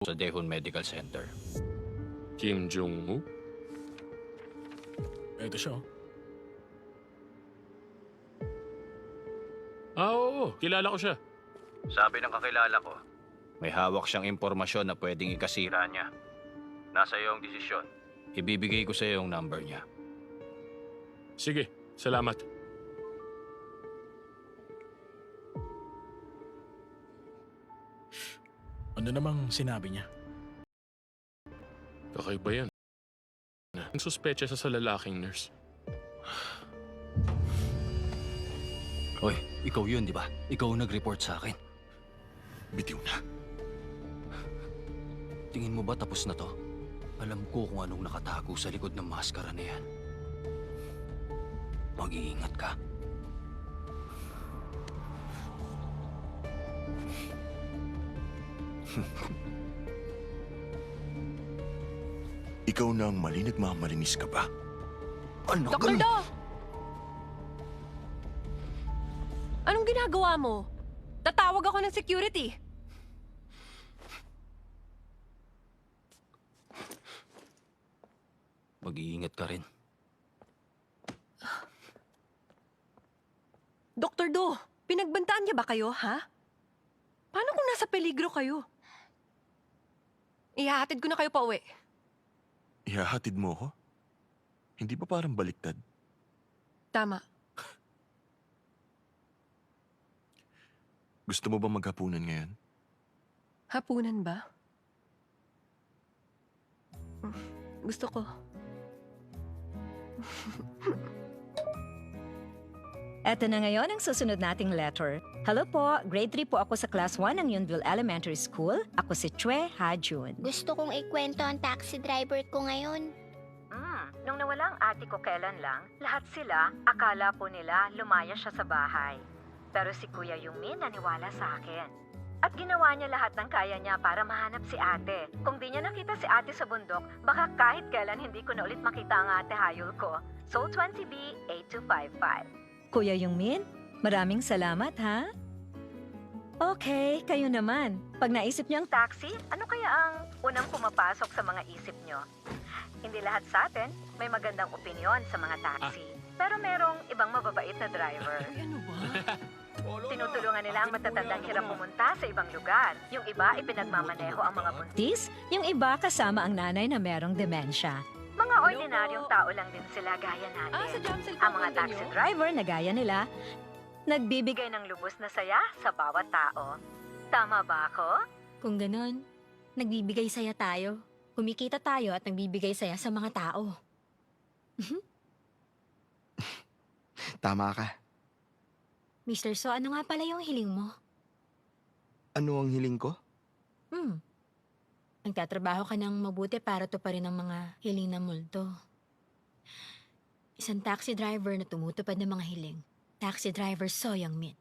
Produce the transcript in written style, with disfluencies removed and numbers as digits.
sa Daehoon Medical Center. Kim Jong-ho? Ito siya. Oo. Kilala ko siya. Sabi ng kakilala ko, may hawak siyang impormasyon na pwedeng ikasira niya. Nasa iyo ang desisyon. Ibibigay ko sa iyo yung number niya. Sige, salamat. Ano namang sinabi niya? Kakaiba yan. Ang suspecha sa lalaking nurse. Hoy, ikaw yun, di ba? Ikaw nag-report sa akin. Bitiw na. Tingin mo ba tapos na to? Alam ko kung anong nakatago sa likod ng maskara na yan. Mag-iingat ka. Ikaw na ang mali, nagmamalinis ka pa. Ano? Dr. Do! Anong ginagawa mo? Tatawag ako ng security. Mag-iingat ka rin. Dr. Do, pinagbantaan niya ba kayo, ha? Paano kung nasa peligro kayo? Ihahatid ko na kayo pa uwi. Ihahatid mo ko? Hindi ba parang baliktad? Tama. Gusto mo ba maghapunan ngayon? Hapunan ba? Gusto ko. Eto na ngayon ang susunod nating letter. Hello po, grade 3 po ako sa class 1 ng Yunville Elementary School. Ako si Chue Ha-jun. Gusto kong ikwento ang taxi driver ko ngayon. Nung nawala ang ate ko kailan lang, lahat sila, akala po nila lumaya siya sa bahay. Pero si Kuya Yungmin naniwala sa akin. At ginawa niya lahat ng kaya niya para mahanap si ate. Kung di niya nakita si ate sa bundok, baka kahit kailan hindi ko na ulit makita ang ate hayol ko. Soul 20B 8255. Kuya Yungmin, maraming salamat ha. Okay, kayo naman. Pag naisip niyo ang taxi, ano kaya ang unang pumapasok sa mga isip niyo? Hindi lahat sa atin may magandang opinyon sa mga taxi. Pero merong ibang mababait na driver. Ay, ano ba? Tinutulungan nila ang matatandang hirap pumunta sa ibang lugar. Yung iba ipinagmamaneho ang mga buntis, yung iba kasama ang nanay na merong demensya. Mga ordinaryong tao lang din sila gaya natin. Sa Jamsil Ang mga taxi driver na gaya nila, nagbibigay ng lubos na saya sa bawat tao. Tama ba ako? Kung ganon, nagbibigay saya tayo. Kumikita tayo at nagbibigay saya sa mga tao. Tama ka. Mr. So, ano nga pala yung hiling mo? Ano ang hiling ko? Nagtatrabaho ka ng mabuti para to pa rin ang mga hiling na multo. Isang taxi driver na tumutupad ng mga hiling. Taxi driver So Young Min.